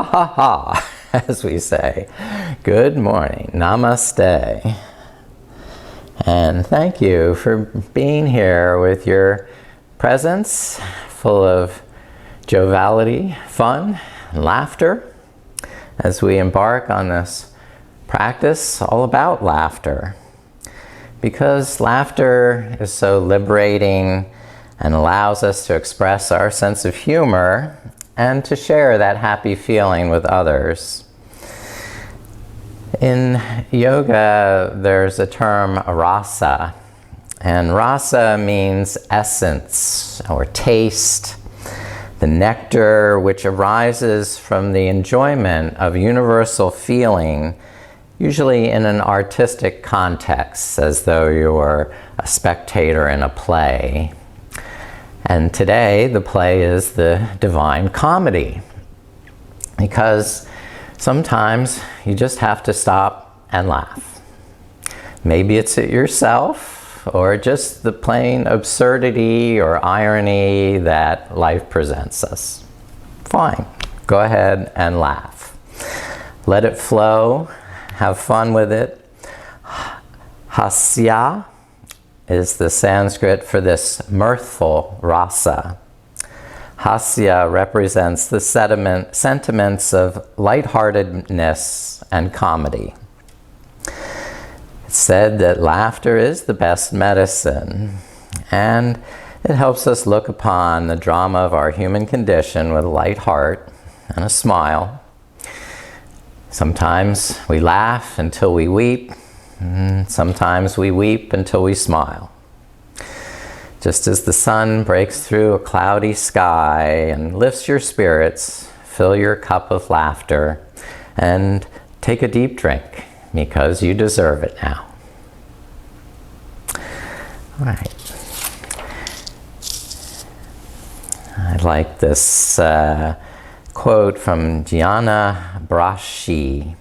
Ha ha, as we say. Good morning. Namaste. And thank you for being here with your presence full of joviality, fun, and laughter as we embark on this practice all about laughter. Because laughter is so liberating and allows us to express our sense of humor and to share that happy feeling with others. In yoga, there's a term rasa, and rasa means essence or taste, the nectar which arises from the enjoyment of universal feeling, usually in an artistic context, as though you were a spectator in a play. And today, the play is the Divine Comedy, because sometimes you just have to stop and laugh. Maybe it's at yourself, or just the plain absurdity or irony that life presents us. Fine, go ahead and laugh. Let it flow, have fun with it. Hasyā is the Sanskrit for this mirthful rasa. Hasyā represents the sentiments of lightheartedness and comedy. It's said that laughter is the best medicine, and it helps us look upon the drama of our human condition with a light heart and a smile. Sometimes we laugh until we weep. Sometimes we weep until we smile. Just as the sun breaks through a cloudy sky and lifts your spirits, fill your cup of laughter and take a deep drink, because you deserve it now. All right. I like this quote from Jnana Brashi.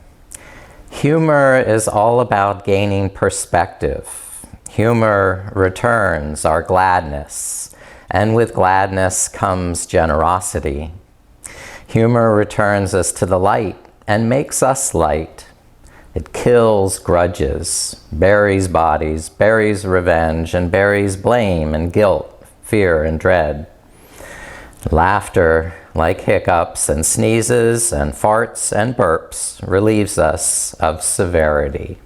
Humor is all about gaining perspective. Humor returns our gladness, and with gladness comes generosity. Humor returns us to the light and makes us light. It kills grudges, buries bodies, buries revenge, and buries blame and guilt, fear and dread. Laughter, like hiccups and sneezes and farts and burps, relieves us of severity.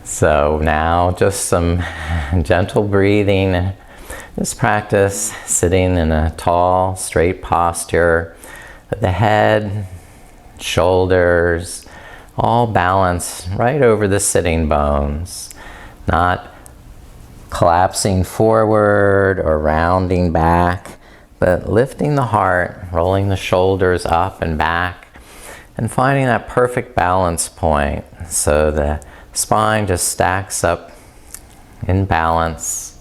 So now just some gentle breathing. This practice, sitting in a tall, straight posture, with the head, shoulders, all balanced right over the sitting bones, not collapsing forward or rounding back, but lifting the heart, rolling the shoulders up and back, and finding that perfect balance point so the spine just stacks up in balance.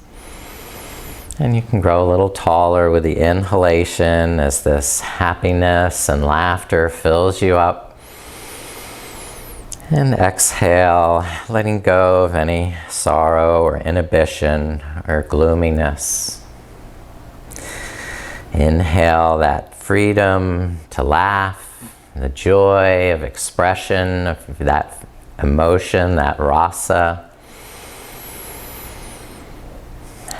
And you can grow a little taller with the inhalation as this happiness and laughter fills you up. And exhale, letting go of any sorrow or inhibition or gloominess. Inhale that freedom to laugh, the joy of expression of that emotion, that rasa.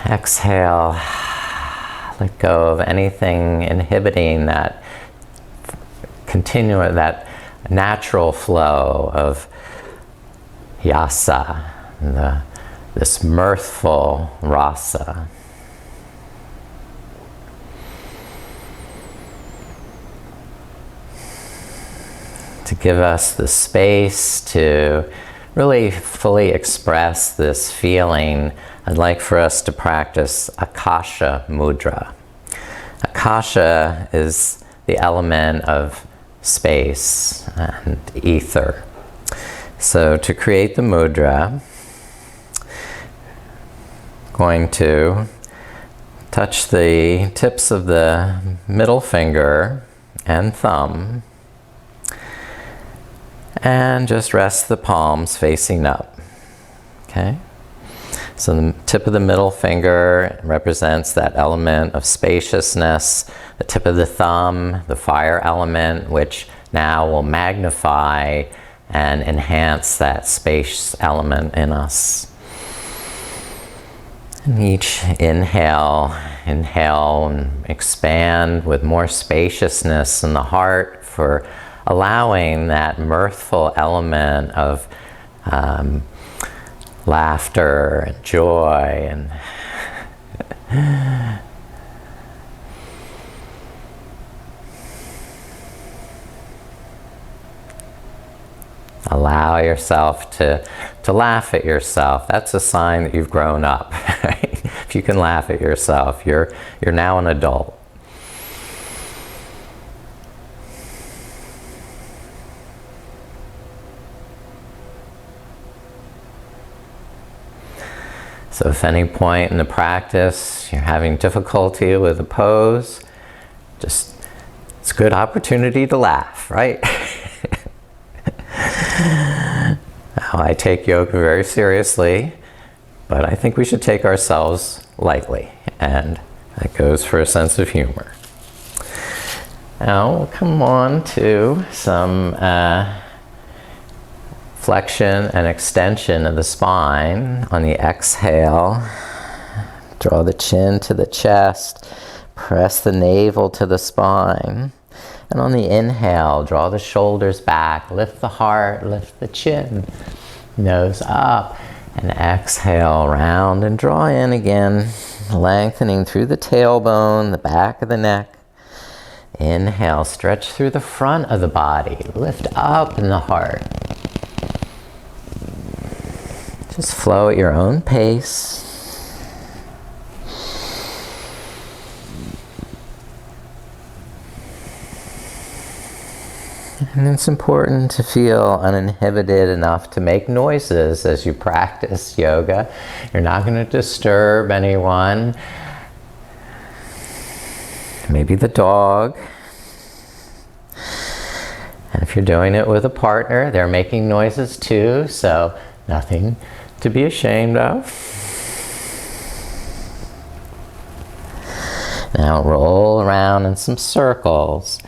Exhale, let go of anything inhibiting that that natural flow of yasa, this mirthful rasa. To give us the space to really fully express this feeling, I'd like for us to practice Akasha Mudra. Akasha is the element of space and ether. So to create the mudra, going to touch the tips of the middle finger and thumb, and just rest the palms facing up. Okay? So the tip of the middle finger represents that element of spaciousness. The tip of the thumb, the fire element, which now will magnify and enhance that space element in us. And each inhale and expand with more spaciousness in the heart for allowing that mirthful element of laughter and joy and allow yourself to laugh at yourself. That's a sign that you've grown up. Right? If you can laugh at yourself, you're now an adult. So if any point in the practice you're having difficulty with a pose, it's a good opportunity to laugh, right? Now, I take yoga very seriously, but I think we should take ourselves lightly, and that goes for a sense of humor. Now we'll come on to some flexion and extension of the spine. On the exhale, draw the chin to the chest, press the navel to the spine. And on the inhale, draw the shoulders back, lift the heart, lift the chin, nose up, and exhale, round and draw in again, lengthening through the tailbone, the back of the neck. Inhale, stretch through the front of the body, lift up in the heart. Just flow at your own pace. And it's important to feel uninhibited enough to make noises as you practice yoga. You're not going to disturb anyone. Maybe the dog. And if you're doing it with a partner, they're making noises too, so nothing to be ashamed of. Now roll around in some circles,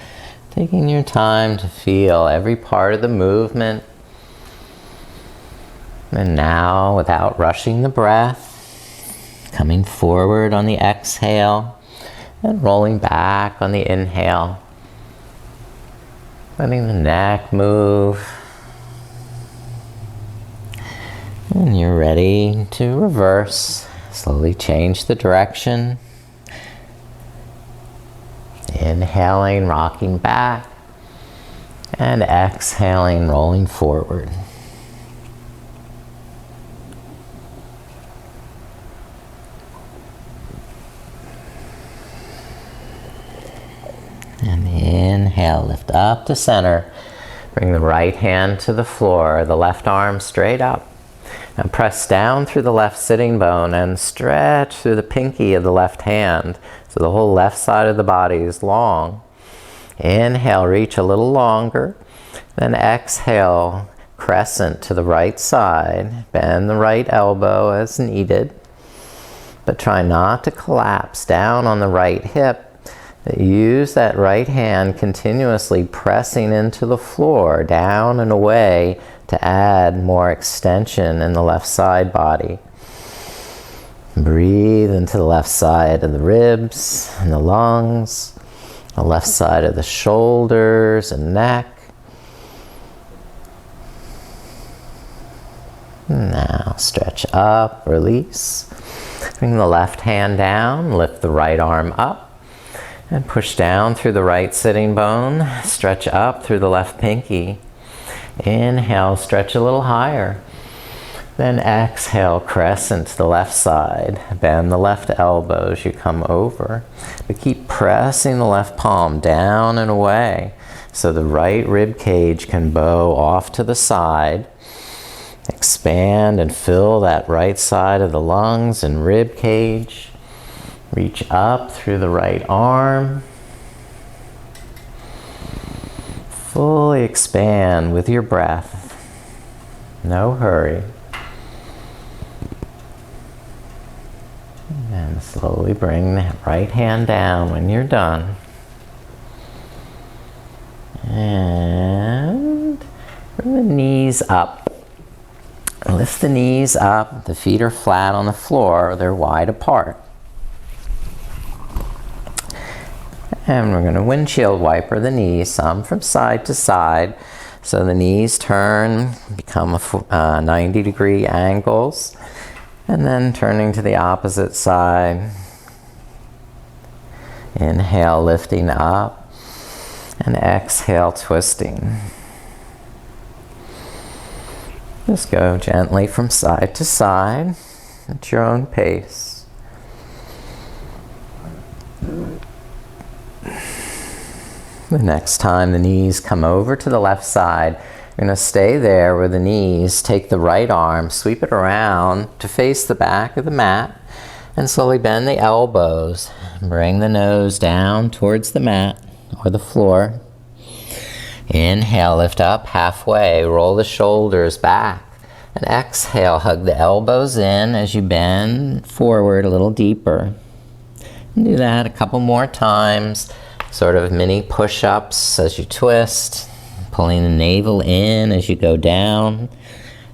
taking your time to feel every part of the movement. And now, without rushing the breath, coming forward on the exhale and rolling back on the inhale. Letting the neck move. And you're ready to reverse. Slowly change the direction. Inhaling, rocking back. And exhaling, rolling forward. And inhale, lift up to center. Bring the right hand to the floor, the left arm straight up. And press down through the left sitting bone and stretch through the pinky of the left hand. So the whole left side of the body is long. Inhale, reach a little longer. Then exhale, crescent to the right side. Bend the right elbow as needed. But try not to collapse down on the right hip. Use that right hand continuously pressing into the floor, down and away, to add more extension in the left side body. Breathe into the left side of the ribs and the lungs, the left side of the shoulders and neck. Now stretch up, release. Bring the left hand down, lift the right arm up. And push down through the right sitting bone, stretch up through the left pinky. Inhale, stretch a little higher. Then exhale, crescent to the left side. Bend the left elbow as you come over. But keep pressing the left palm down and away so the right rib cage can bow off to the side. Expand and fill that right side of the lungs and rib cage. Reach up through the right arm. Fully expand with your breath. No hurry. And slowly bring the right hand down when you're done. And bring the knees up. Lift the knees up. The feet are flat on the floor. They're wide apart. And we're going to windshield wiper the knees some from side to side. So the knees turn, become 90-degree angles. And then turning to the opposite side. Inhale, lifting up. And exhale, twisting. Just go gently from side to side at your own pace. The next time the knees come over to the left side, you're going to stay there with the knees. Take the right arm, sweep it around to face the back of the mat, and slowly bend the elbows. Bring the nose down towards the mat or the floor. Inhale, lift up halfway, roll the shoulders back. And exhale, hug the elbows in as you bend forward a little deeper. And do that a couple more times. Sort of mini push-ups as you twist, pulling the navel in as you go down,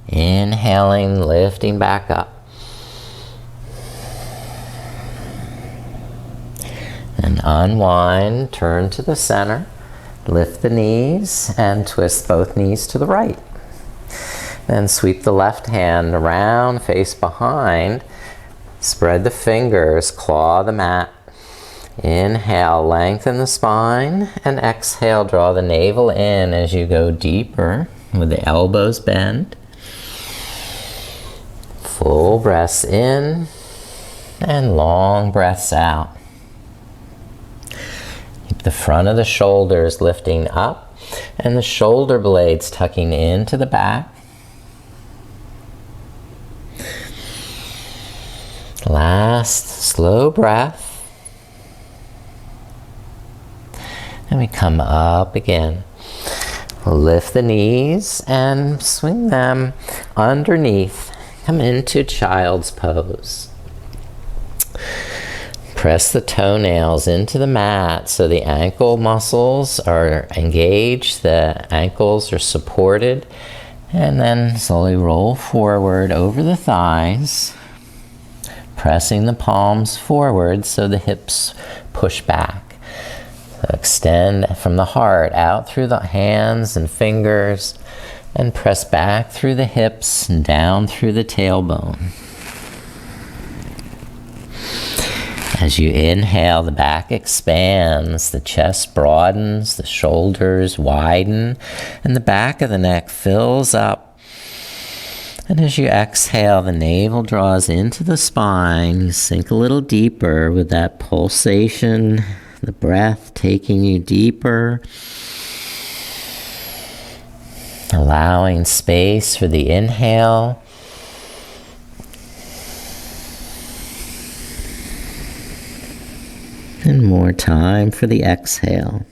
inhaling, lifting back up. And unwind, turn to the center, lift the knees, and twist both knees to the right. Then sweep the left hand around, face behind, spread the fingers, claw the mat. Inhale, lengthen the spine, and exhale, draw the navel in as you go deeper with the elbows bent. Full breaths in and long breaths out. Keep the front of the shoulders lifting up and the shoulder blades tucking into the back. Last slow breath. And we come up again. Lift the knees and swing them underneath. Come into child's pose. Press the toenails into the mat so the ankle muscles are engaged, the ankles are supported, and then slowly roll forward over the thighs, pressing the palms forward so the hips push back. Extend from the heart out through the hands and fingers and press back through the hips and down through the tailbone. As you inhale, the back expands, the chest broadens, the shoulders widen, and the back of the neck fills up. And as you exhale, the navel draws into the spine. You sink a little deeper with that pulsation. The breath taking you deeper, allowing space for the inhale, and more time for the exhale.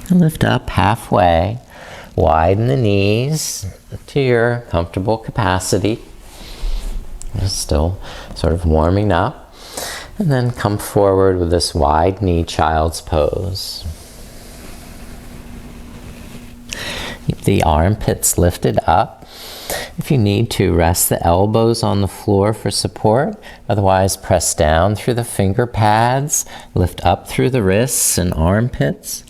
And lift up halfway, widen the knees to your comfortable capacity. You're still sort of warming up. And then come forward with this wide knee child's pose. Keep the armpits lifted up. If you need to, rest the elbows on the floor for support. Otherwise, press down through the finger pads. Lift up through the wrists and armpits.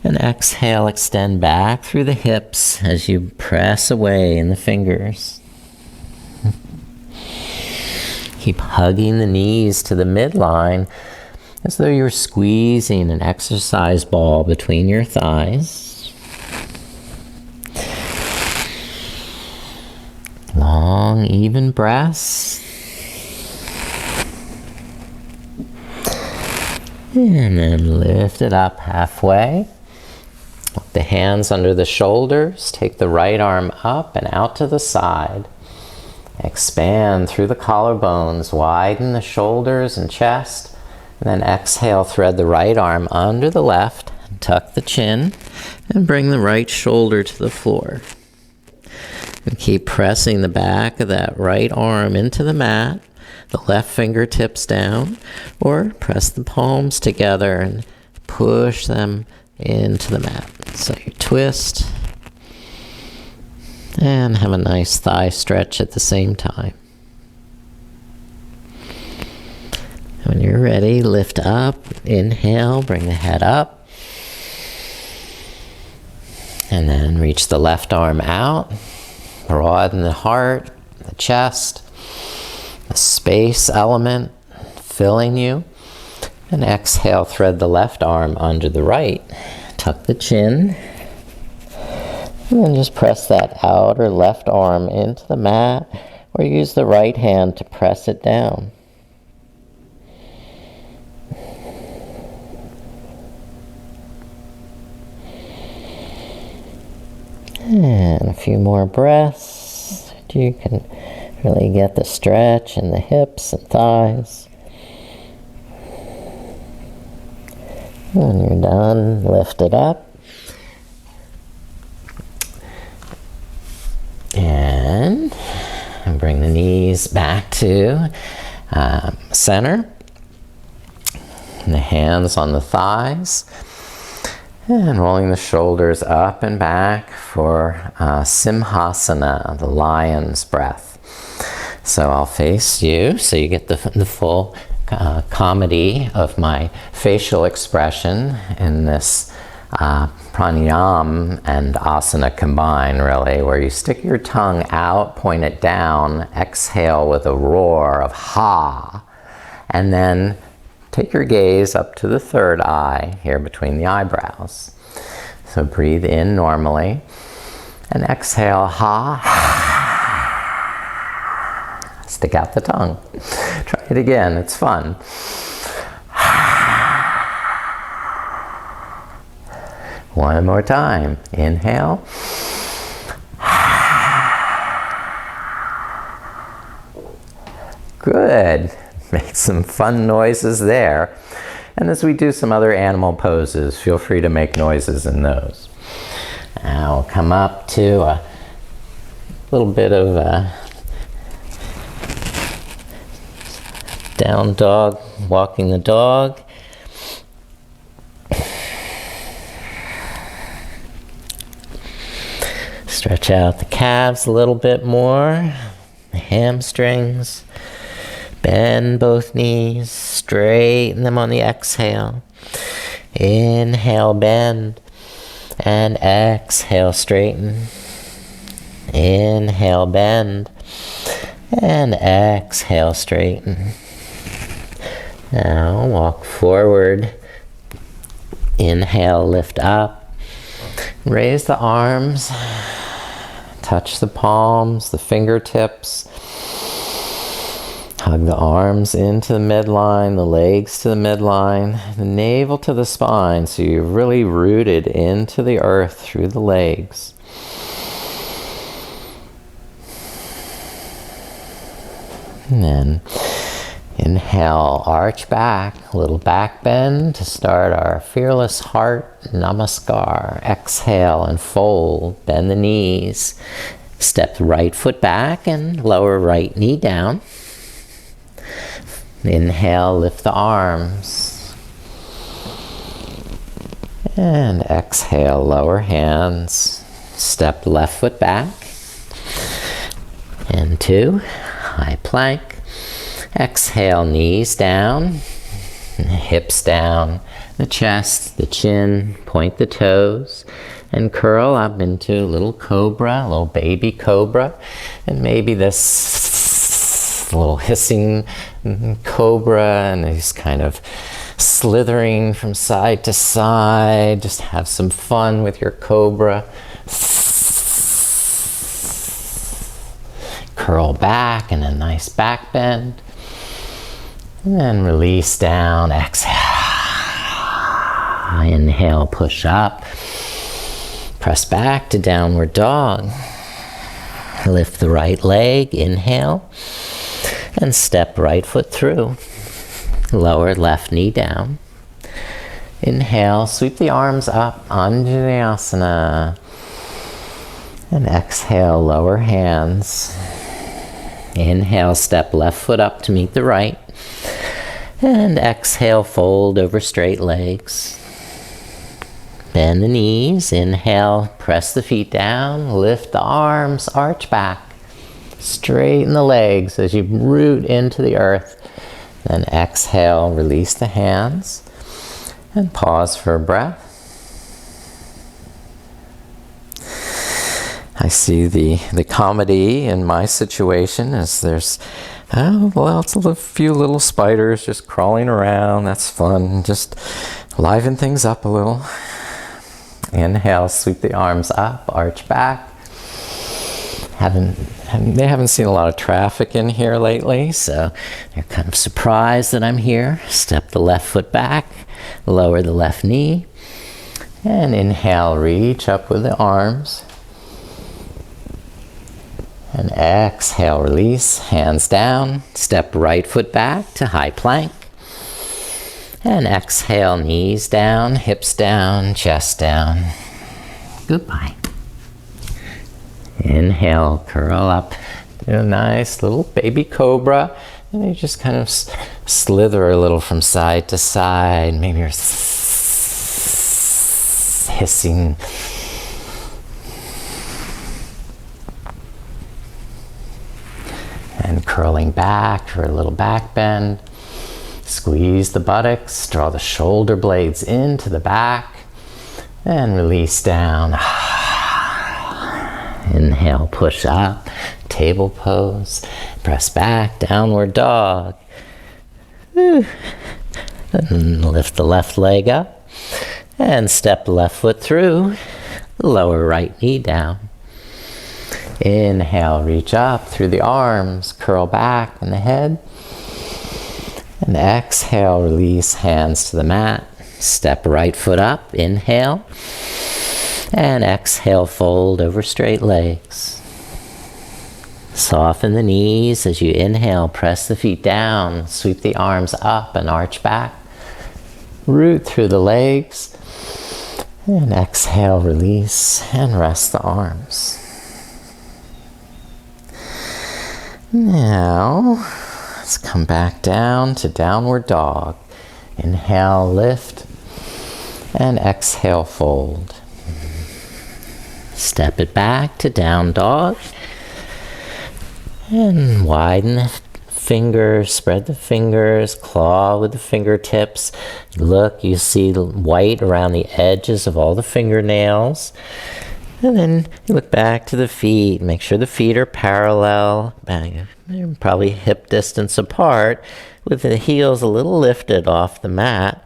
And exhale, extend back through the hips as you press away in the fingers. Keep hugging the knees to the midline as though you're squeezing an exercise ball between your thighs. Long, even breaths. And then lift it up halfway. Look the hands under the shoulders. Take the right arm up and out to the side. Expand through the collarbones, widen the shoulders and chest, and then exhale, thread the right arm under the left, tuck the chin, and bring the right shoulder to the floor. And keep pressing the back of that right arm into the mat, the left fingertips down, or press the palms together and push them into the mat. So you twist and have a nice thigh stretch at the same time. When you're ready, lift up, inhale, bring the head up, and then reach the left arm out, broaden the heart, the chest, the space element filling you, and exhale, thread the left arm under the right, tuck the chin, and then just press that outer left arm into the mat, or use the right hand to press it down. And a few more breaths. You can really get the stretch in the hips and thighs. When you're done, lift it up. And bring the knees back to center. And the hands on the thighs. And rolling the shoulders up and back for Simhasana, the lion's breath. So I'll face you, so you get the full comedy of my facial expression in this pranayama and asana combined, really, where you stick your tongue out, point it down, exhale with a roar of ha, and then take your gaze up to the third eye here between the eyebrows. So breathe in normally and exhale, ha. Stick out the tongue. Try it again, it's fun. One more time. Inhale. Good. Make some fun noises there. And as we do some other animal poses, feel free to make noises in those. Now we'll come up to a little bit of a down dog, walking the dog. Stretch out the calves a little bit more, the hamstrings. Bend both knees, straighten them on the exhale. Inhale, bend, and exhale, straighten. Inhale, bend, and exhale, straighten. Now walk forward. Inhale, lift up. Raise the arms. Touch the palms, the fingertips. Hug the arms into the midline, the legs to the midline, the navel to the spine, so you're really rooted into the earth through the legs. And then inhale, arch back, a little back bend to start our fearless heart namaskar. Exhale and fold, bend the knees. Step the right foot back and lower right knee down. Inhale, lift the arms. And exhale, lower hands. Step left foot back. And 2, high plank. Exhale, knees down, hips down, the chest, the chin, point the toes, and curl up into a little cobra, a little baby cobra, and maybe this little hissing cobra, and he's kind of slithering from side to side. Just have some fun with your cobra. Curl back and a nice back bend. And then release down, exhale. Inhale, push up. Press back to downward dog. Lift the right leg, inhale. And step right foot through. Lower left knee down. Inhale, sweep the arms up, Anjaneyasana. And exhale, lower hands. Inhale, step left foot up to meet the right. And exhale, fold over straight legs. Bend the knees. Inhale, press the feet down. Lift the arms, arch back. Straighten the legs as you root into the earth. Then exhale, release the hands. And pause for a breath. I see the comedy in my situation as there's, it's a few little spiders just crawling around. That's fun. Just liven things up a little. Inhale, sweep the arms up, arch back. They haven't seen a lot of traffic in here lately, so they're kind of surprised that I'm here. Step the left foot back, lower the left knee, and inhale, reach up with the arms. And exhale, release, hands down, step right foot back to high plank. And exhale, knees down, hips down, chest down. Goodbye. Inhale, curl up, do a nice little baby cobra. And you just kind of slither a little from side to side. Maybe you're hissing. And curling back for a little back bend. Squeeze the buttocks, draw the shoulder blades into the back, and release down. Inhale, push up, table pose, press back, downward dog. And lift the left leg up, and step the left foot through, lower right knee down. Inhale, reach up through the arms, curl back in the head. And exhale, release, hands to the mat. Step right foot up, inhale. And exhale, fold over straight legs. Soften the knees as you inhale, press the feet down, sweep the arms up and arch back. Root through the legs. And exhale, release, and rest the arms. Now, let's come back down to downward dog. Inhale, lift, and exhale, fold. Step it back to down dog. And widen the fingers, spread the fingers, claw with the fingertips. Look, you see the white around the edges of all the fingernails. And then you look back to the feet. Make sure the feet are parallel. They're probably hip distance apart with the heels a little lifted off the mat.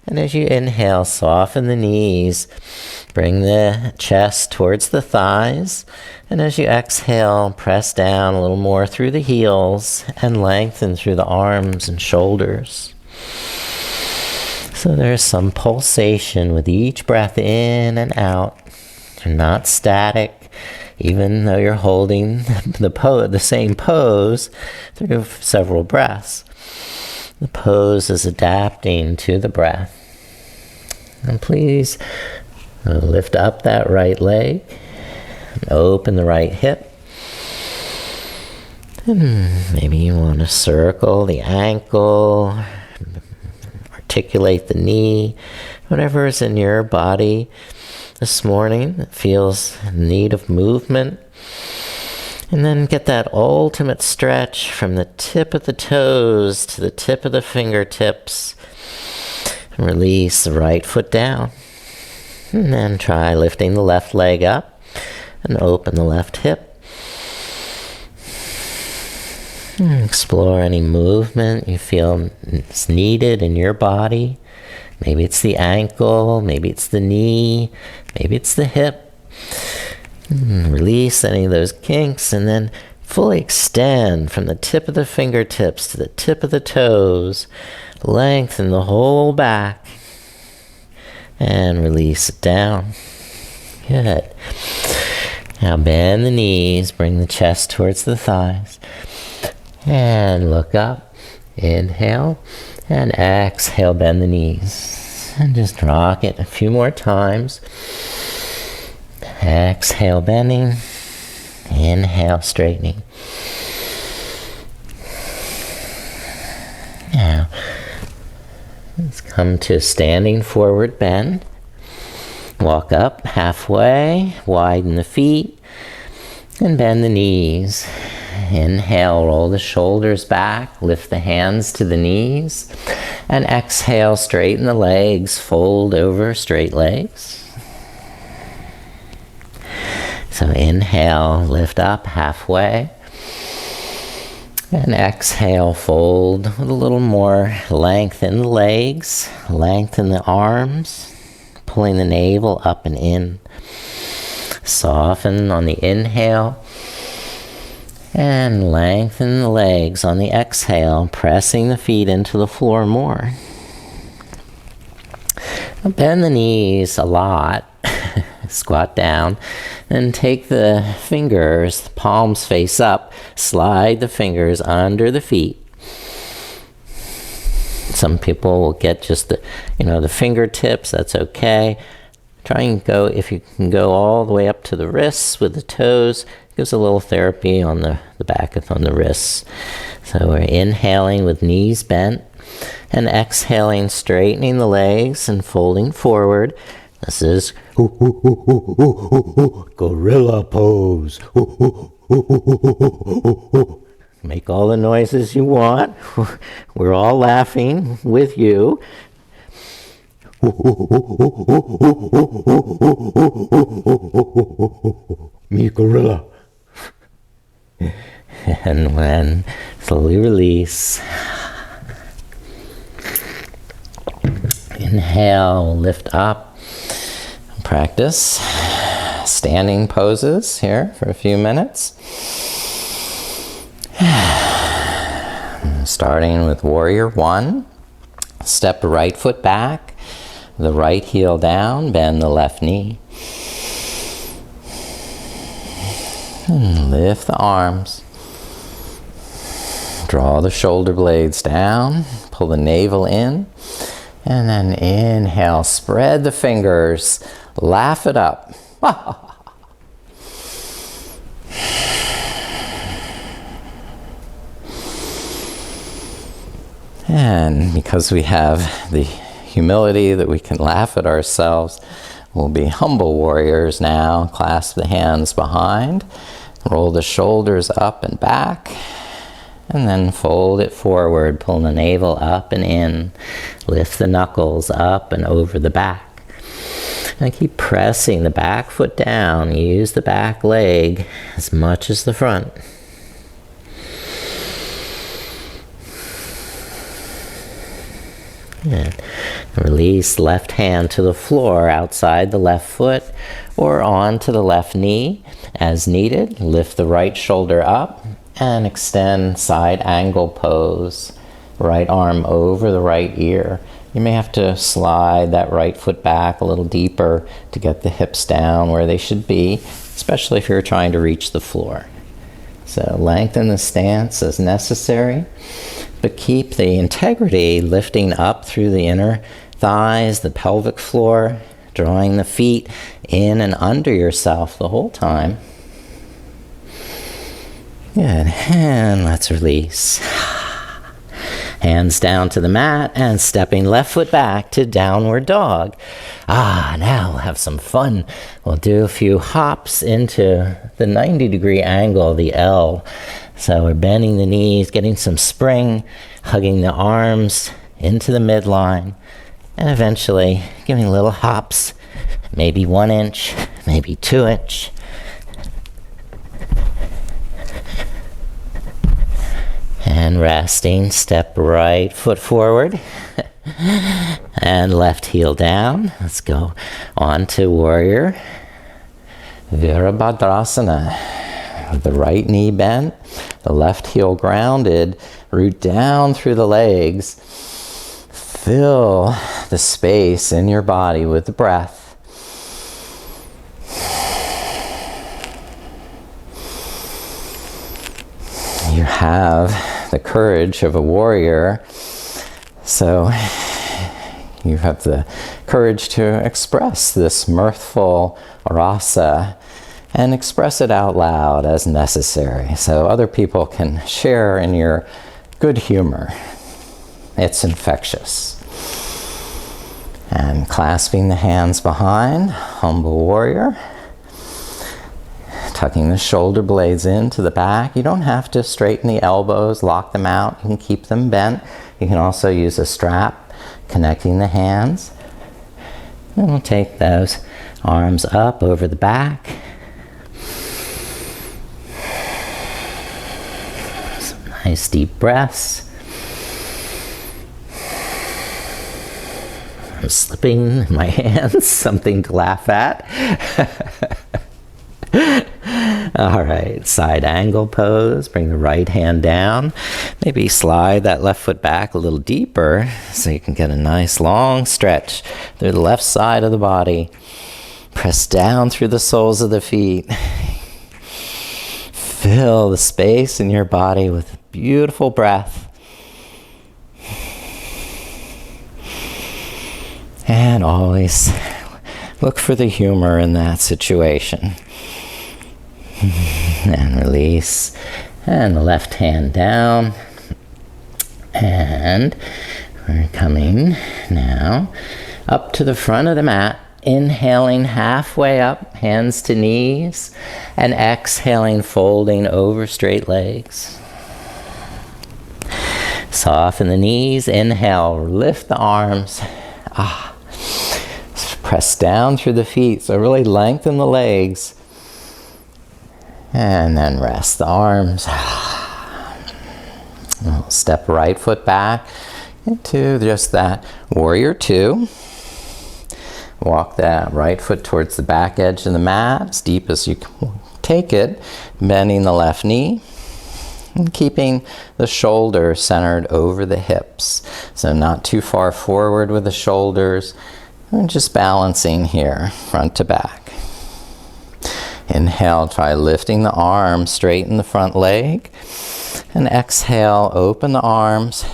And as you inhale, soften the knees. Bring the chest towards the thighs. And as you exhale, press down a little more through the heels and lengthen through the arms and shoulders. So there's some pulsation with each breath in and out. You're not static, even though you're holding the same pose through several breaths. The pose is adapting to the breath. And please lift up that right leg and open the right hip. And maybe you want to circle the ankle, articulate the knee, whatever is in your body this morning that feels in need of movement. And then get that ultimate stretch from the tip of the toes to the tip of the fingertips. And release the right foot down. And then try lifting the left leg up and open the left hip. And explore any movement you feel is needed in your body. Maybe it's the ankle, maybe it's the knee, maybe it's the hip. Release any of those kinks and then fully extend from the tip of the fingertips to the tip of the toes. Lengthen the whole back and release it down. Good. Now bend the knees, bring the chest towards the thighs. And look up. Inhale. And exhale, bend the knees. And just rock it a few more times. Exhale, bending. Inhale, straightening. Now, let's come to standing forward bend. Walk up halfway, widen the feet, and bend the knees. Inhale, roll the shoulders back, lift the hands to the knees, and exhale, straighten the legs, fold over straight legs. So inhale, lift up halfway, and exhale, fold with a little more length in the legs, lengthen the arms, pulling the navel up and in. Soften on the inhale, and lengthen the legs on the exhale, pressing the feet into the floor more. Bend the knees a lot. Squat down and take the fingers, the palms face up, slide the fingers under the feet. Some people will get just the fingertips, that's okay. Try and go, if you can go all the way up to the wrists with the toes, gives a little therapy on the back and on the wrists. So we're inhaling with knees bent and exhaling, straightening the legs and folding forward. This is gorilla pose. Make all the noises you want. We're all laughing with you. Me gorilla. And then slowly release. Inhale, lift up. Practice standing poses here for a few minutes. Starting with warrior one. Step the right foot back, the right heel down, bend the left knee. And lift the arms. Draw the shoulder blades down, pull the navel in, and then inhale, spread the fingers. Laugh it up. And because we have the humility that we can laugh at ourselves, we'll be humble warriors now. Clasp the hands behind, roll the shoulders up and back, and then fold it forward. Pull the navel up and in. Lift the knuckles up and over the back. And keep pressing the back foot down. Use the back leg as much as the front. And release left hand to the floor outside the left foot or onto the left knee as needed. Lift the right shoulder up and extend side angle pose. Right arm over the right ear. You may have to slide that right foot back a little deeper to get the hips down where they should be, especially if you're trying to reach the floor. So lengthen the stance as necessary, but keep the integrity lifting up through the inner thighs, the pelvic floor, drawing the feet in and under yourself the whole time. Good, and let's release. Hands down to the mat and stepping left foot back to downward dog. Now we'll have some fun. We'll do a few hops into the 90-degree angle, the L. So we're bending the knees, getting some spring, hugging the arms into the midline, and eventually giving little hops, maybe 1 inch, maybe 2 inch. And resting, step right foot forward and left heel down. Let's go on to warrior Veerabhadrasana. The right knee bent, the left heel grounded, root down through the legs. Fill the space in your body with the breath. You have the courage of a warrior, so you have the courage to express this mirthful rasa and express it out loud as necessary so other people can share in your good humor. It's infectious. And clasping the hands behind, humble warrior. Tucking the shoulder blades into the back. You don't have to straighten the elbows, lock them out. You can keep them bent. You can also use a strap connecting the hands. And we'll take those arms up over the back. Some nice deep breaths. I'm slipping my hands, something to laugh at. All right, side angle pose. Bring the right hand down. Maybe slide that left foot back a little deeper so you can get a nice long stretch through the left side of the body. Press down through the soles of the feet. Fill the space in your body with beautiful breath. And always look for the humor in that situation. And release. And the left hand down. And we're coming now up to the front of the mat. Inhaling halfway up, hands to knees. And exhaling, folding over straight legs. Soften the knees. Inhale, lift the arms. Press down through the feet. So really lengthen the legs. And then rest the arms. We'll step right foot back into just that warrior two. Walk that right foot towards the back edge of the mat, as deep as you can take it, bending the left knee, and keeping the shoulder centered over the hips. So not too far forward with the shoulders, and just balancing here, front to back. Inhale, try lifting the arms, straighten the front leg. And exhale, open the arms,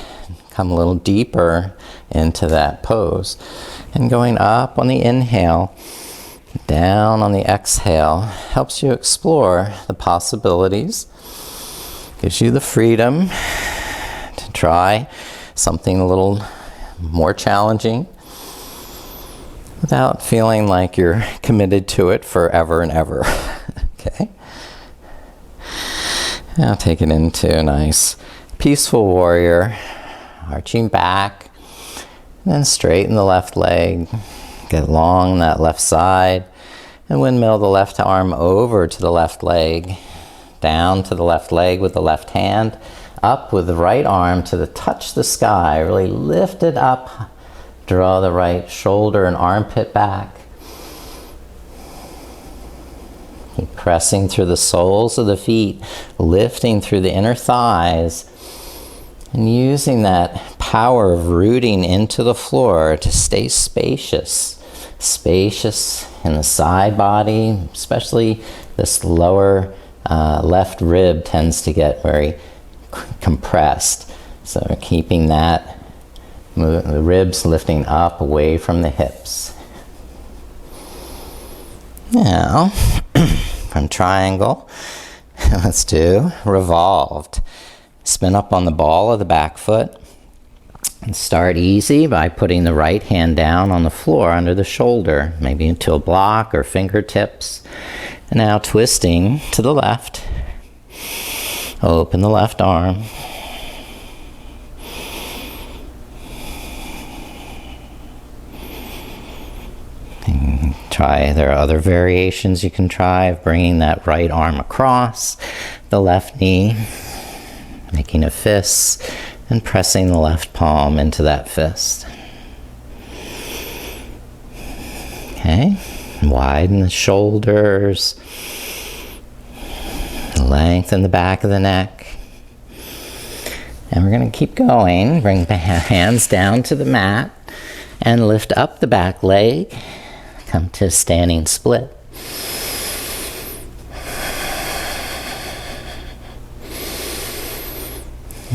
come a little deeper into that pose. And going up on the inhale, down on the exhale, helps you explore the possibilities. Gives you the freedom to try something a little more challenging without feeling like you're committed to it forever and ever. Okay? Now take it into a nice peaceful warrior, arching back, and then straighten the left leg, get along that left side, and windmill the left arm over to the left leg, down to the left leg with the left hand, up with the right arm to touch the sky, really lift it up. Draw the right shoulder and armpit back. Keep pressing through the soles of the feet, lifting through the inner thighs, and using that power of rooting into the floor to stay spacious. Spacious in the side body, especially this lower left rib tends to get very compressed. So keeping that the ribs lifting up away from the hips. Now, from triangle, let's do revolved. Spin up on the ball of the back foot. And start easy by putting the right hand down on the floor under the shoulder, maybe into a block or fingertips. And now twisting to the left. Open the left arm. There are other variations you can try of bringing that right arm across the left knee, making a fist, and pressing the left palm into that fist. Okay, widen the shoulders, lengthen the back of the neck. And we're going to keep going. Bring the hands down to the mat and lift up the back leg. Come to standing split.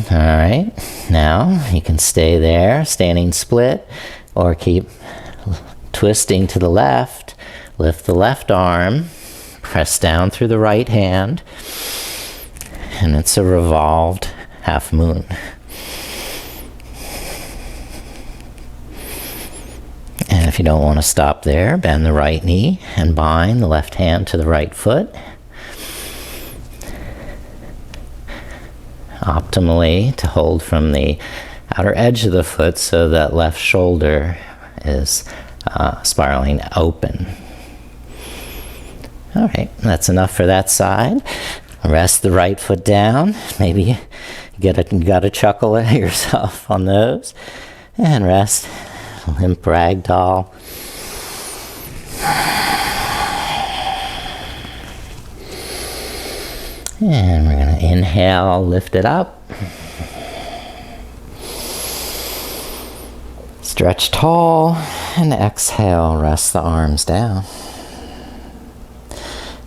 All right, now you can stay there, standing split, or keep twisting to the left. Lift the left arm, press down through the right hand, and it's a revolved half moon. If you don't want to stop there, bend the right knee and bind the left hand to the right foot. Optimally, to hold from the outer edge of the foot so that left shoulder is spiraling open. All right, that's enough for that side. Rest the right foot down. Maybe you got a chuckle at yourself on those. And rest. Limp ragdoll. And we're going to inhale, lift it up. Stretch tall, and exhale, rest the arms down.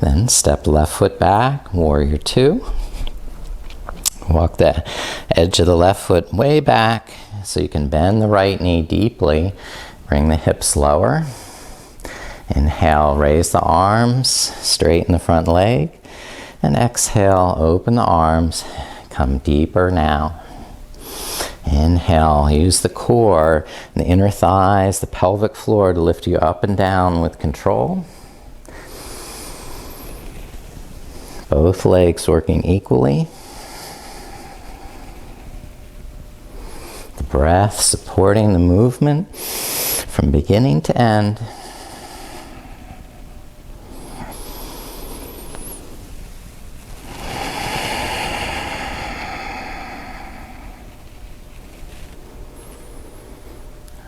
Then step left foot back, warrior two. Walk the edge of the left foot way back so you can bend the right knee deeply. Bring the hips lower. Inhale, raise the arms, straighten the front leg. And exhale, open the arms, come deeper now. Inhale, use the core, the inner thighs, the pelvic floor to lift you up and down with control. Both legs working equally. The breath supporting the movement from beginning to end.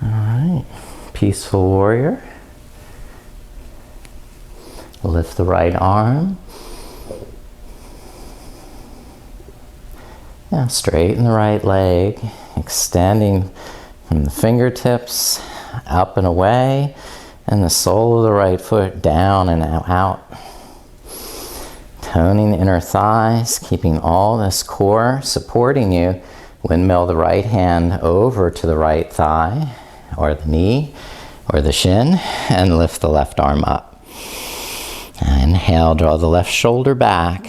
All right, peaceful warrior. Lift the right arm. Now straighten the right leg, extending from the fingertips up and away, and the sole of the right foot down and out. Toning the inner thighs, keeping all this core supporting you. Windmill the right hand over to the right thigh, or the knee, or the shin, and lift the left arm up. Inhale, draw the left shoulder back.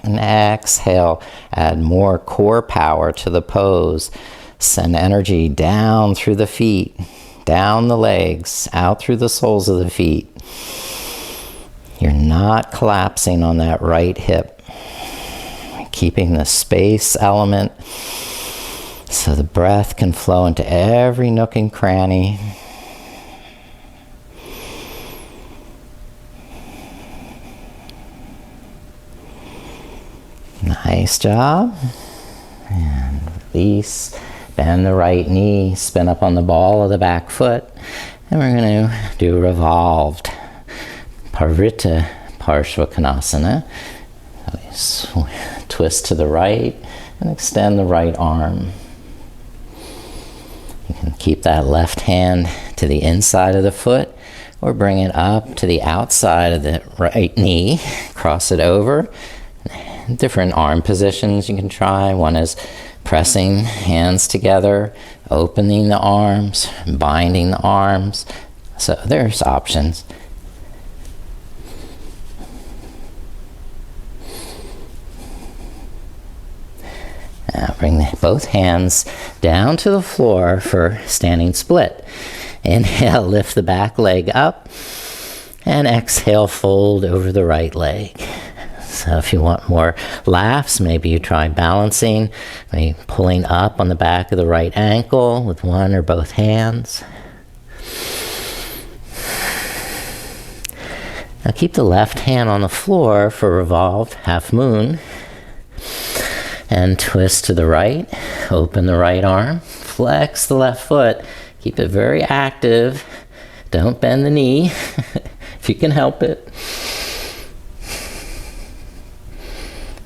And exhale, add more core power to the pose. Send energy down through the feet, down the legs, out through the soles of the feet. You're not collapsing on that right hip. Keeping the space element so the breath can flow into every nook and cranny. Nice job. And release. Bend the right knee. Spin up on the ball of the back foot. And we're going to do revolved Parvrita Parshvakonasana. Twist to the right and extend the right arm. You can keep that left hand to the inside of the foot or bring it up to the outside of the right knee. Cross it over. Different arm positions you can try. One is pressing hands together, opening the arms, binding the arms. So there's options. Now bring both hands down to the floor for standing split. Inhale, lift the back leg up, and exhale, fold over the right leg. So if you want more laughs, maybe you try balancing, maybe pulling up on the back of the right ankle with one or both hands. Now keep the left hand on the floor for revolved half moon. And twist to the right, open the right arm, flex the left foot, keep it very active. Don't bend the knee if you can help it.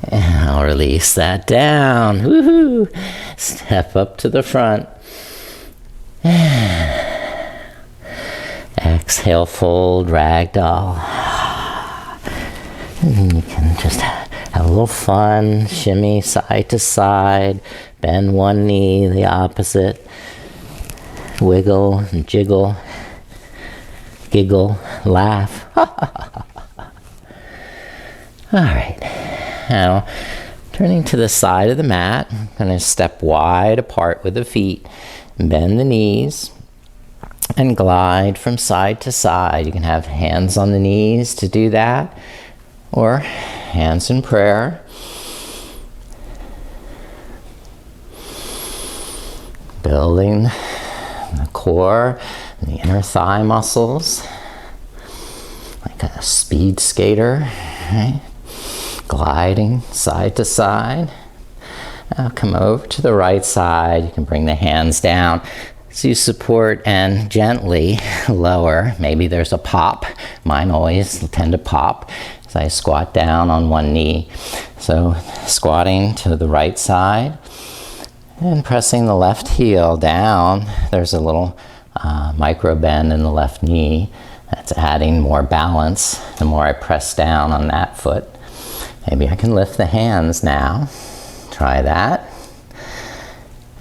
And I'll release that down. Woohoo! Step up to the front. Exhale, fold, ragdoll. And you can just have a little fun. Shimmy side to side. Bend one knee, the opposite. Wiggle and jiggle. Giggle, laugh. All right. Now, turning to the side of the mat, I'm going to step wide apart with the feet, bend the knees, And glide from side to side. You can have hands on the knees to do that, or hands in prayer. Building the core and the inner thigh muscles, like a speed skater, right? Gliding side to side. Now come over to the right side. You can bring the hands down so you support and gently lower. Maybe there's a pop. Mine always tend to pop as I squat down on one knee. So squatting to the right side and pressing the left heel down. There's a little micro bend in the left knee. That's adding more balance the more I press down on that foot. Maybe I can lift the hands now. Try that.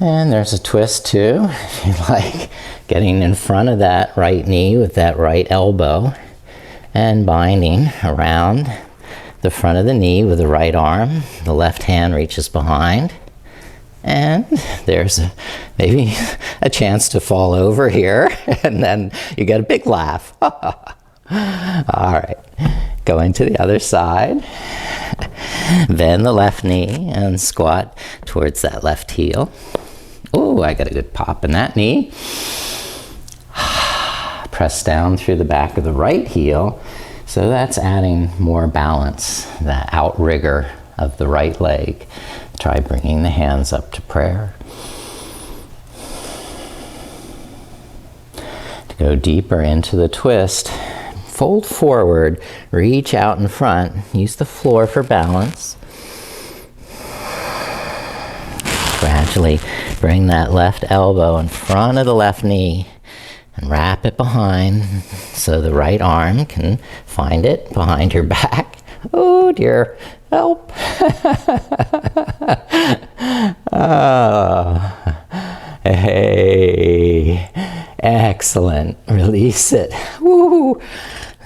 And there's a twist too, if you like, getting in front of that right knee with that right elbow and binding around the front of the knee with the right arm. The left hand reaches behind. And there's maybe a chance to fall over here, and then you get a big laugh. All right, going to the other side. Bend the left knee and squat towards that left heel. Oh, I got a good pop in that knee. Press down through the back of the right heel. So that's adding more balance, the outrigger of the right leg. Try bringing the hands up to prayer. To go deeper into the twist, fold forward, reach out in front, use the floor for balance. Gradually bring that left elbow in front of the left knee and wrap it behind so the right arm can find it behind your back. Oh dear, help. Oh. Hey, excellent. Release it. Woo.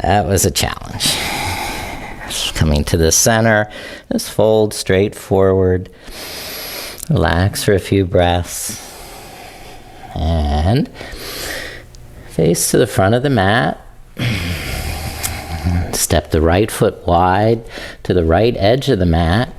That was a challenge. Coming to the center, just fold straight forward. Relax for a few breaths. And face to the front of the mat. Step the right foot wide to the right edge of the mat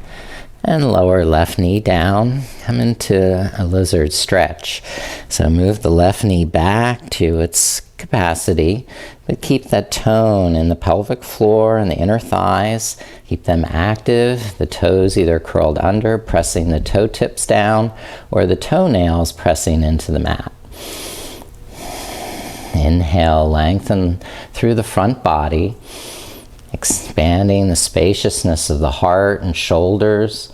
and lower left knee down. Come into a lizard stretch. So move the left knee back to its capacity, but keep that tone in the pelvic floor and the inner thighs. Keep them active. The toes either curled under, pressing the toe tips down, or the toenails pressing into the mat. Inhale, lengthen through the front body, expanding the spaciousness of the heart and shoulders.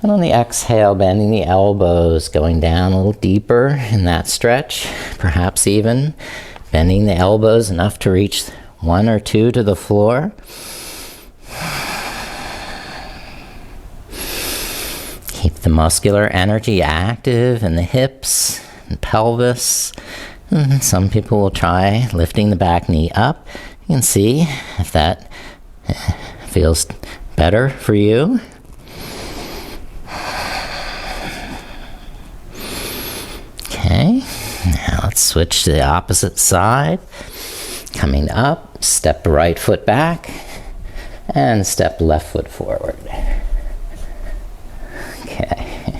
And on the exhale, bending the elbows, going down a little deeper in that stretch, perhaps even bending the elbows enough to reach 1 or 2 to the floor. Keep the muscular energy active in the hips and pelvis. And some people will try lifting the back knee up. You can see if that feels better for you. Okay, now let's switch to the opposite side. Coming up, step right foot back and step left foot forward. Okay,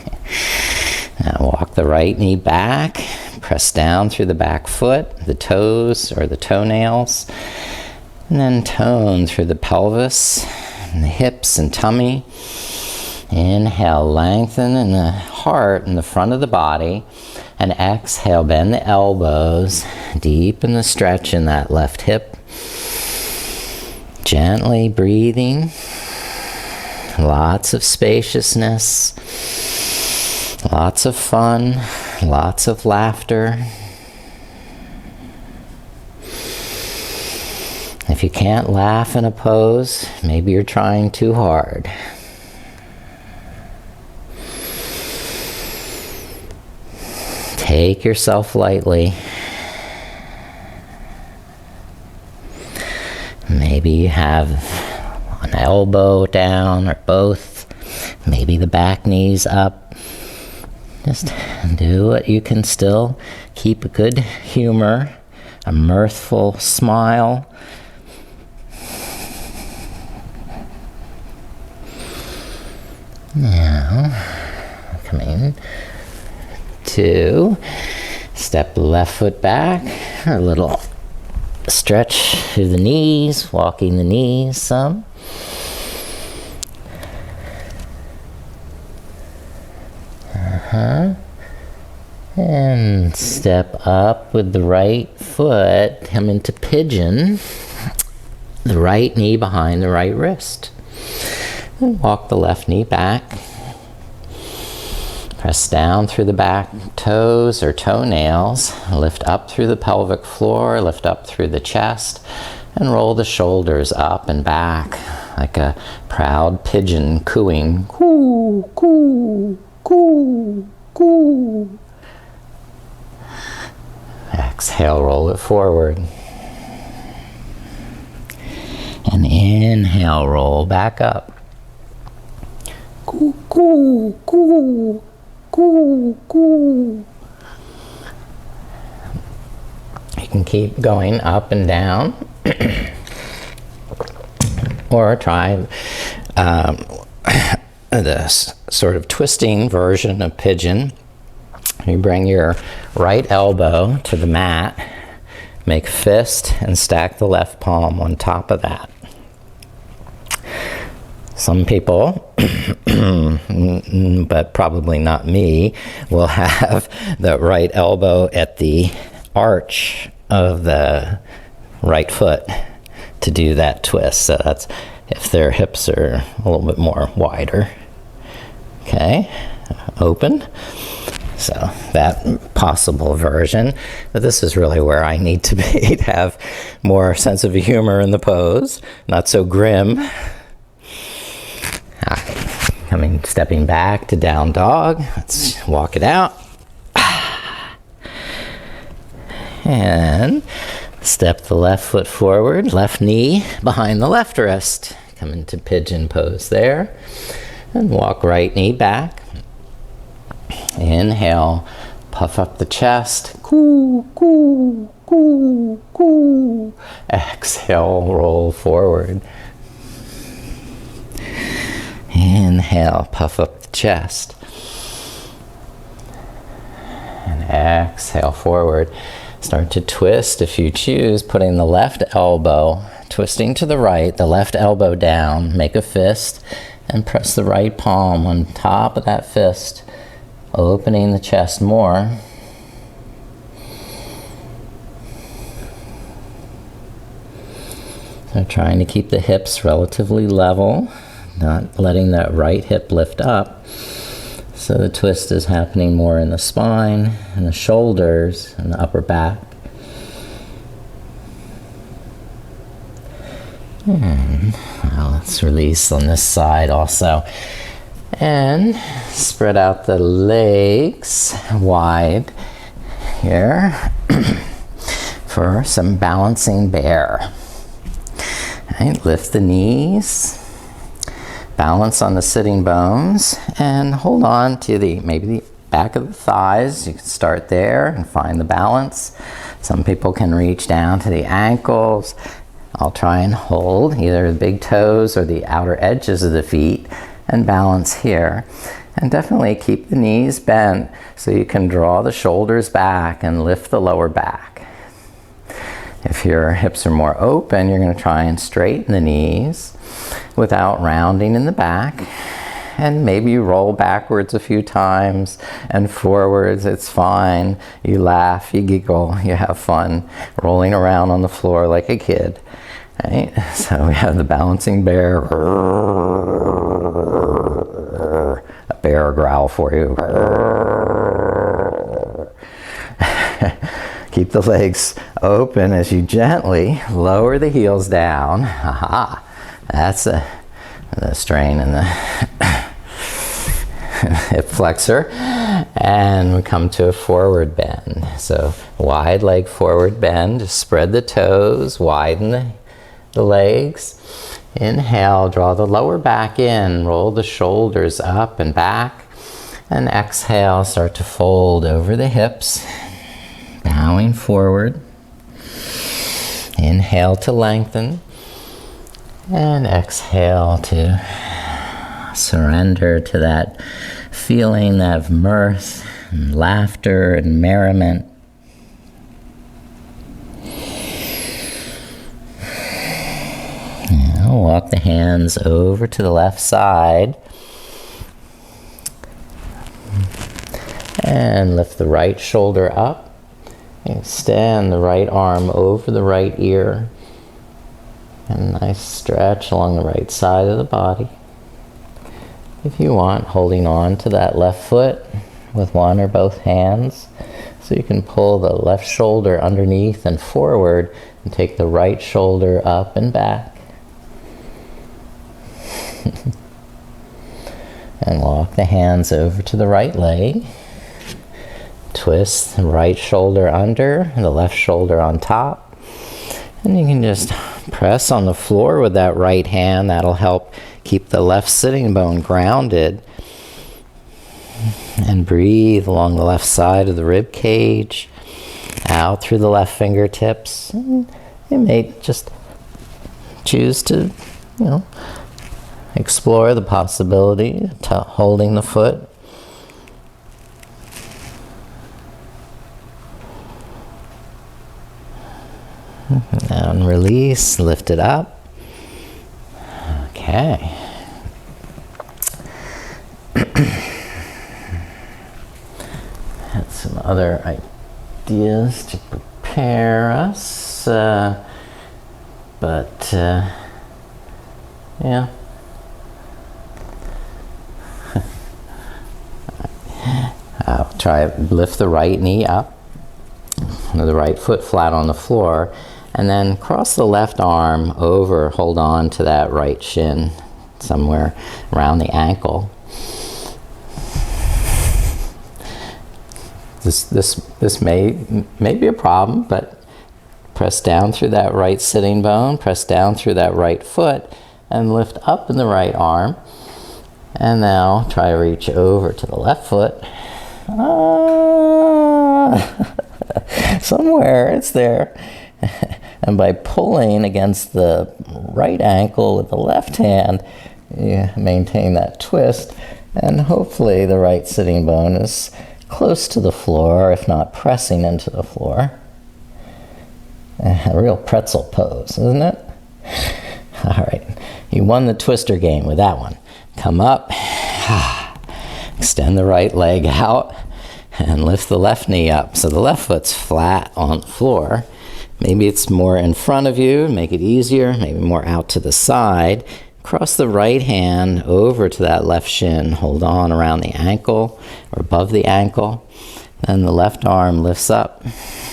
now walk the right knee back, press down through the back foot, the toes or the toenails, and then tone through the pelvis and the hips and tummy. Inhale, lengthen in the heart and the front of the body. And exhale, bend the elbows, deepen the stretch in that left hip. Gently breathing. Lots of spaciousness. Lots of fun. Lots of laughter. If you can't laugh in a pose, maybe you're trying too hard. Take yourself lightly. Maybe you have an elbow down or both. Maybe the back knee's up. Just do what you can still keep a good humor a mirthful smile. Now, coming to step the left foot back, a little stretch through the knees, walking the knees some. And step up with the right foot, come into pigeon, the right knee behind the right wrist. And walk the left knee back. Press down through the back toes or toenails, lift up through the pelvic floor, lift up through the chest, and roll the shoulders up and back like a proud pigeon cooing. Coo, coo, coo, coo. Exhale, roll it forward. And inhale, roll back up. Coo, coo, coo, coo, coo. You can keep going up and down. Or try the sort of twisting version of pigeon. You bring your right elbow to the mat, make a fist, and stack the left palm on top of that. Some people, but probably not me, will have the right elbow at the arch of the right foot to do that twist. So that's if their hips are a little bit more wider. Okay, open. So that possible version, but this is really where I need to be to have more sense of humor in the pose, not so grim. All right, stepping back to down dog. Let's walk it out. And step the left foot forward, left knee behind the left wrist. Come into pigeon pose there. And walk right knee back. Inhale, puff up the chest. Coo, coo, coo, coo. Exhale, roll forward. Inhale, puff up the chest. And exhale, forward. Start to twist if you choose, putting the left elbow, twisting to the right, the left elbow down, make a fist, and press the right palm on top of that fist, opening the chest more. So trying to keep the hips relatively level, not letting that right hip lift up. So the twist is happening more in the spine and the shoulders and the upper back. And well, let's release on this side also. And spread out the legs wide here for some balancing bear. Right, lift the knees. Balance on the sitting bones and hold on to maybe the back of the thighs. You can start there and find the balance. Some people can reach down to the ankles. I'll try and hold either the big toes or the outer edges of the feet and balance here. And definitely keep the knees bent so you can draw the shoulders back and lift the lower back. If your hips are more open, you're going to try and straighten the knees without rounding in the back. And maybe you roll backwards a few times and forwards. It's fine. You laugh, you giggle, you have fun rolling around on the floor like a kid. Right? So we have the balancing bear. A bear growl for you. Keep the legs open as you gently lower the heels down. Aha! That's the strain in the hip flexor. And we come to a forward bend. So wide leg forward bend. Spread the toes, widen the legs. Inhale, draw the lower back in. Roll the shoulders up and back. And exhale, start to fold over the hips. Bowing forward. Inhale to lengthen, and exhale to surrender to that feeling of mirth and laughter and merriment. Now walk the hands over to the left side and lift the right shoulder up. Extend the right arm over the right ear. And a nice stretch along the right side of the body. If you want, holding on to that left foot with one or both hands. So you can pull the left shoulder underneath and forward and take the right shoulder up and back. And walk the hands over to the right leg. Twist the right shoulder under and the left shoulder on top. And you can just press on the floor with that right hand. That'll help keep the left sitting bone grounded. And breathe along the left side of the rib cage, out through the left fingertips. You may just choose to, explore the possibility of holding the foot. Now and release, lift it up. Okay. Had some other ideas to prepare us, yeah. I'll try lift the right knee up, the right foot flat on the floor, and then cross the left arm over, hold on to that right shin somewhere around the ankle. This may be a problem, but press down through that right sitting bone, press down through that right foot, and lift up in the right arm. And now try to reach over to the left foot. Somewhere it's there. And by pulling against the right ankle with the left hand, you maintain that twist, and hopefully the right sitting bone is close to the floor, if not pressing into the floor. A real pretzel pose, isn't it? All right, you won the twister game with that one. Come up, extend the right leg out, and lift the left knee up so the left foot's flat on the floor. Maybe it's more in front of you, make it easier, maybe more out to the side. Cross the right hand over to that left shin, hold on around the ankle or above the ankle. Then the left arm lifts up.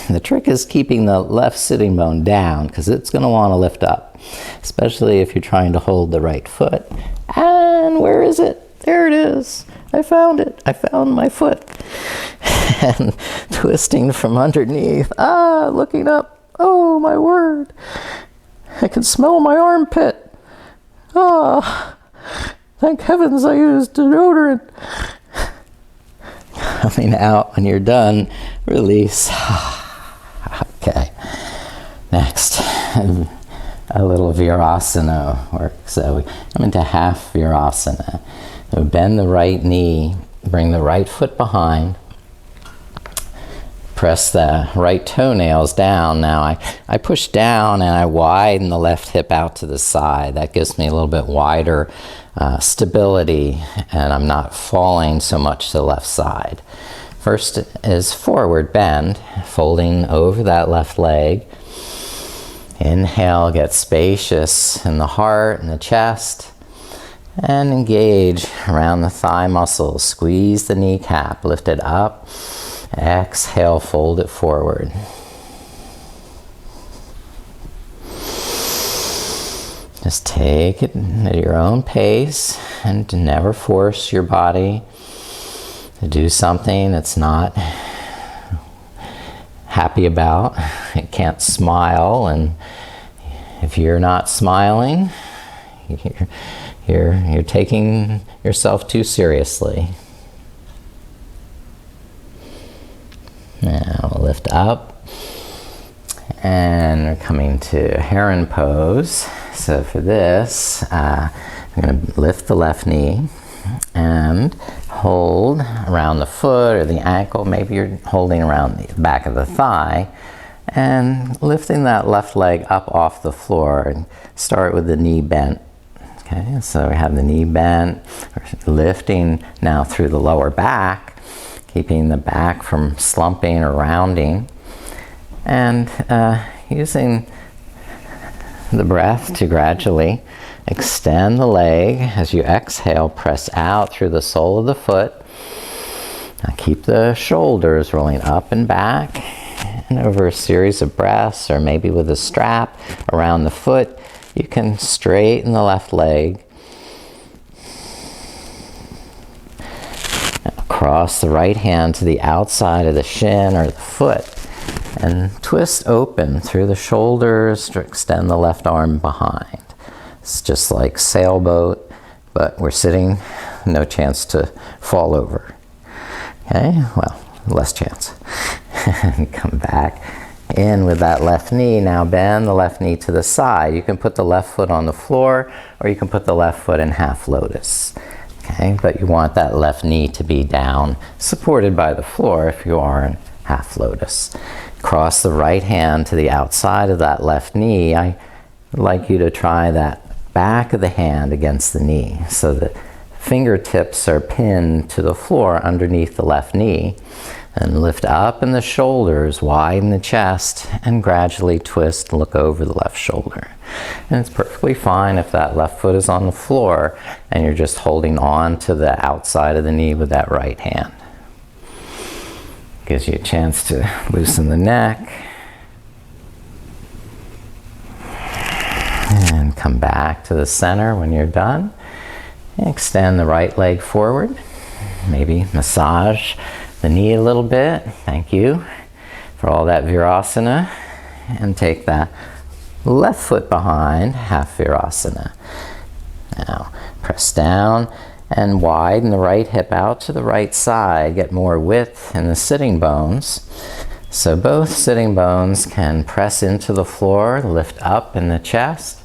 The trick is keeping the left sitting bone down because it's going to want to lift up, especially if you're trying to hold the right foot. And where is it? There it is. I found it. I found my foot. And twisting from underneath. Looking up. Oh, my word. I can smell my armpit. Thank heavens I used deodorant. Coming out when you're done, release. Okay. Next, a little Virasana work. So we come into half Virasana. So bend the right knee, bring the right foot behind. Press the right toenails down. Now I push down and I widen the left hip out to the side. That gives me a little bit wider stability, and I'm not falling so much to the left side. First is forward bend, folding over that left leg. Inhale, get spacious in the heart and the chest, and engage around the thigh muscles. Squeeze the kneecap, lift it up. Exhale, fold it forward. Just take it at your own pace and to never force your body to do something it's not happy about. It can't smile, and if you're not smiling, you're taking yourself too seriously. Now lift up And we're coming to Heron Pose. So for this, I'm going to lift the left knee and hold around the foot or the ankle. Maybe you're holding around the back of the thigh and lifting that left leg up off the floor, and start with the knee bent. Okay, so we have the knee bent. We're lifting now through the lower back, keeping the back from slumping or rounding, and using the breath to gradually extend the leg. As you exhale, press out through the sole of the foot. Now keep the shoulders rolling up and back, and over a series of breaths, or maybe with a strap around the foot, you can straighten the left leg. Now cross the right hand to the outside of the shin or the foot, and twist open through the shoulders to extend the left arm behind. It's just like sailboat, but we're sitting, no chance to fall over. Okay, well, less chance. Come back in with that left knee. Now bend the left knee to the side. You can put the left foot on the floor, or you can put the left foot in half lotus. Okay, but you want that left knee to be down, supported by the floor if you are in half lotus. Cross the right hand to the outside of that left knee. I would like you to try that back of the hand against the knee, so the fingertips are pinned to the floor underneath the left knee. And lift up in the shoulders, widen the chest, and gradually twist and look over the left shoulder. And it's perfectly fine if that left foot is on the floor and you're just holding on to the outside of the knee with that right hand. Gives you a chance to loosen the neck. And come back to the center when you're done. Extend the right leg forward. Maybe massage the knee a little bit. Thank you for all that Virasana. And take that left foot behind, half Virasana. Now press down and widen the right hip out to the right side. Get more width in the sitting bones. So both sitting bones can press into the floor, lift up in the chest.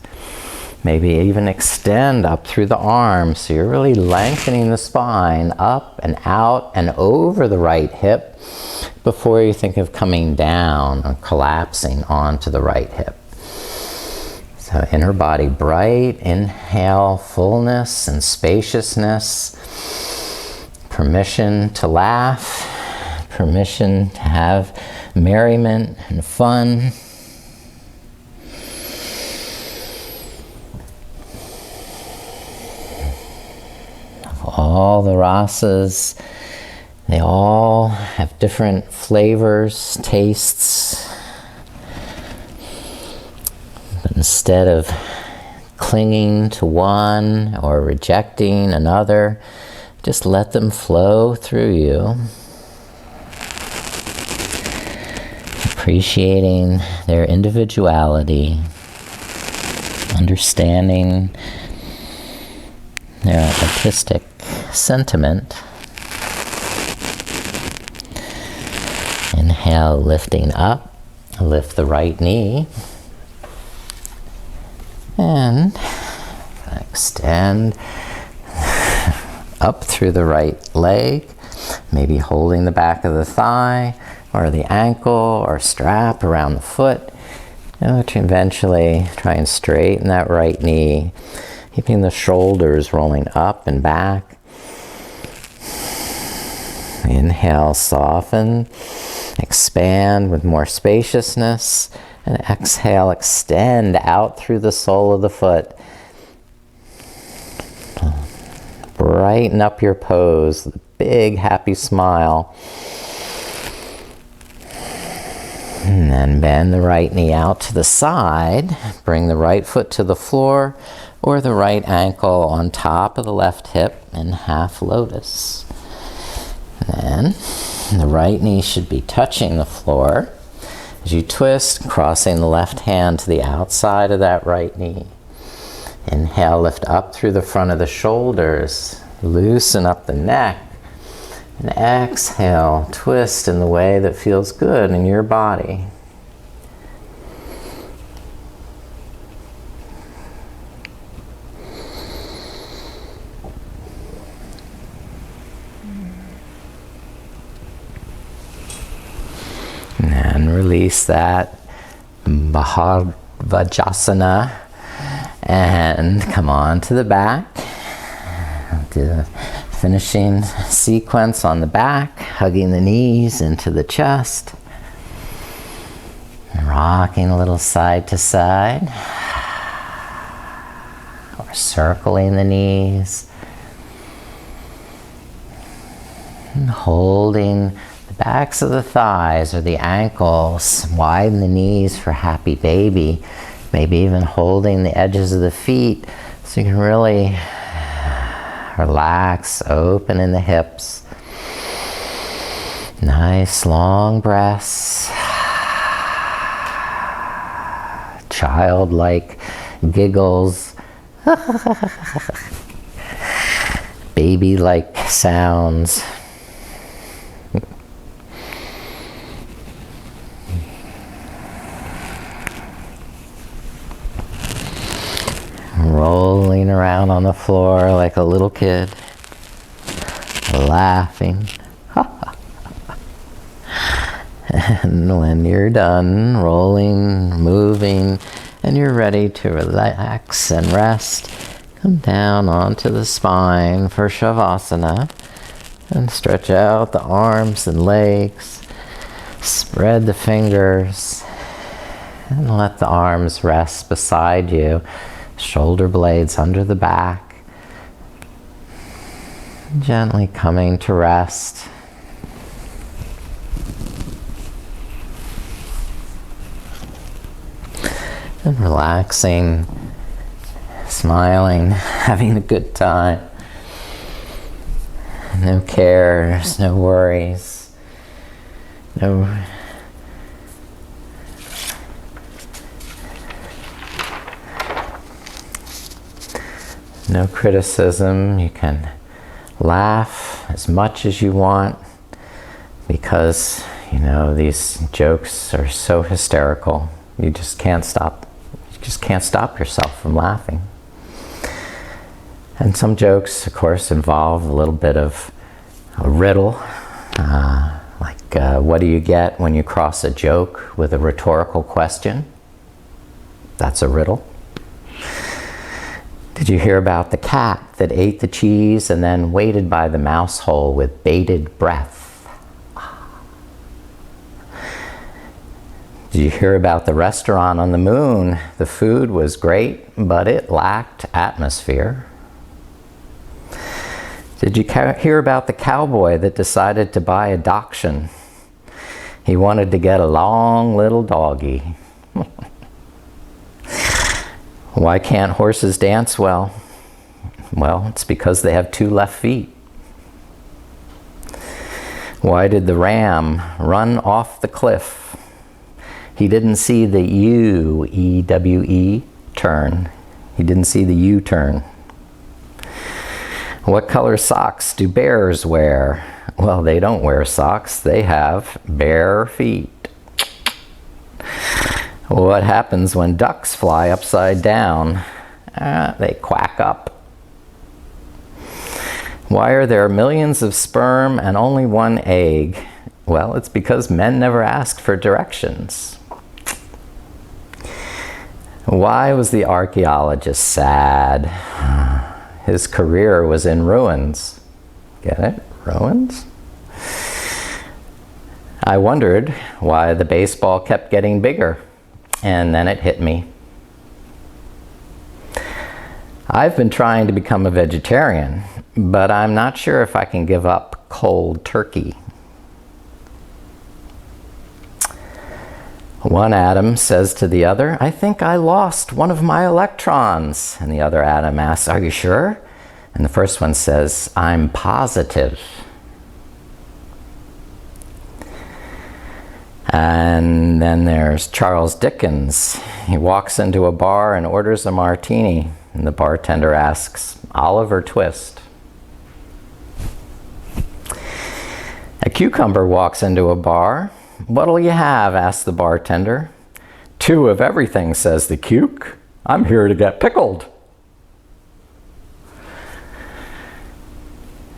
Maybe even extend up through the arms, so you're really lengthening the spine up and out and over the right hip before you think of coming down or collapsing onto the right hip. So inner body bright, inhale fullness and spaciousness, permission to laugh, permission to have merriment and fun. All the rasas, they all have different flavors, tastes. But instead of clinging to one or rejecting another, just let them flow through you. Appreciating their individuality, understanding their artistic sentiment. Inhale, lifting up, lift the right knee, and extend up through the right leg, maybe holding the back of the thigh or the ankle or strap around the foot, and to eventually try and straighten that right knee, keeping the shoulders rolling up and back. Inhale, soften, expand with more spaciousness, and exhale, extend out through the sole of the foot. Brighten up your pose with a big happy smile. And then bend the right knee out to the side, bring the right foot to the floor or the right ankle on top of the left hip in half lotus. And then the right knee should be touching the floor as you twist, crossing the left hand to the outside of that right knee. Inhale, lift up through the front of the shoulders, loosen up the neck, and exhale, twist in the way that feels good in your body. And release that. Virasana. And come on to the back. Do the finishing sequence on the back, hugging the knees into the chest. Rocking a little side to side. Or circling the knees. And holding the backs of the thighs or the ankles. Widen the knees for happy baby. Maybe even holding the edges of the feet so you can really relax, open in the hips. Nice long breaths. Childlike giggles. Baby-like sounds. Rolling around on the floor like a little kid, laughing. And when you're done rolling, moving, and you're ready to relax and rest, come down onto the spine for Shavasana and stretch out the arms and legs. Spread the fingers and let the arms rest beside you. Shoulder blades under the back. Gently coming to rest. And relaxing, smiling, having a good time. No cares, no worries, no criticism. You can laugh as much as you want because, you know, these jokes are so hysterical. You just can't stop. You just can't stop yourself from laughing. And some jokes, of course, involve a little bit of a riddle. What do you get when you cross a joke with a rhetorical question? That's a riddle. Did you hear about the cat that ate the cheese and then waited by the mouse hole with bated breath? Did you hear about the restaurant on the moon? The food was great, but it lacked atmosphere. Did you hear about the cowboy that decided to buy a dachshund? He wanted to get a long little doggy. Why can't horses dance well? Well, it's because they have 2 left feet. Why did the ram run off the cliff? He didn't see the U-E-W-E turn. He didn't see the U-turn. What color socks do bears wear? Well, they don't wear socks. They have bare feet. What happens when ducks fly upside down? They quack up. Why are there millions of sperm and only 1 egg? Well, it's because men never asked for directions. Why was the archaeologist sad? His career was in ruins. Get it? Ruins? I wondered why the baseball kept getting bigger. And then it hit me. I've been trying to become a vegetarian, but I'm not sure if I can give up cold turkey. One atom says to the other, I think I lost one of my electrons. And the other atom asks, are you sure? And the first one says, I'm positive. And then there's Charles Dickens. He walks into a bar and orders a martini. And the bartender asks, Oliver Twist. A cucumber walks into a bar. What'll you have? Asks the bartender. 2 of everything, says the cuke. I'm here to get pickled.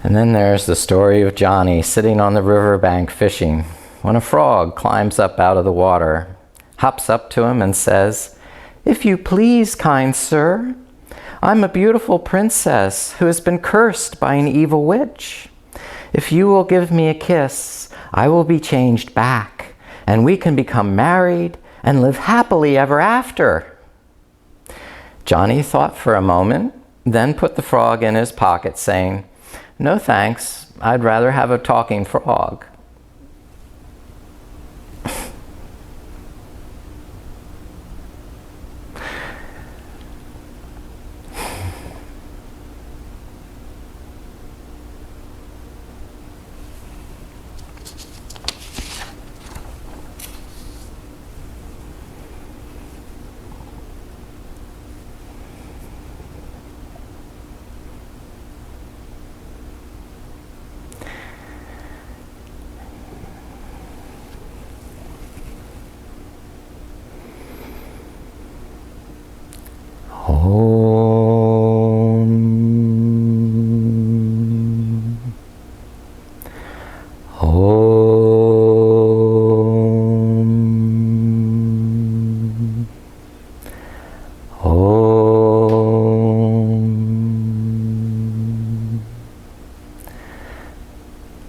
And then there's the story of Johnny sitting on the riverbank fishing. when a frog climbs up out of the water, hops up to him and says, "If you please, kind sir, I'm a beautiful princess who has been cursed by an evil witch. If you will give me a kiss, I will be changed back, and we can become married and live happily ever after." Johnny thought for a moment, then put the frog in his pocket, saying, "No thanks, I'd rather have a talking frog."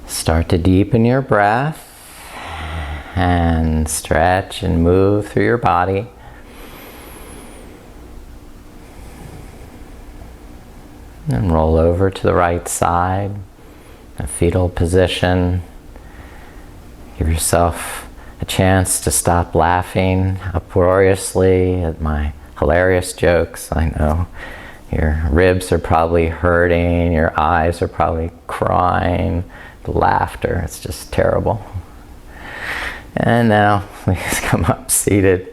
Start to deepen your breath and stretch and move through your body. And roll over to the right side, a fetal position. Give yourself a chance to stop laughing uproariously at my hilarious jokes. I know your ribs are probably hurting, your eyes are probably crying. The laughter, it's just terrible. And now please come up seated.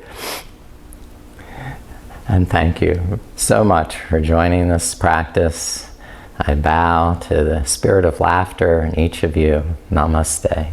And thank you so much for joining this practice. I bow to the spirit of laughter in each of you. Namaste.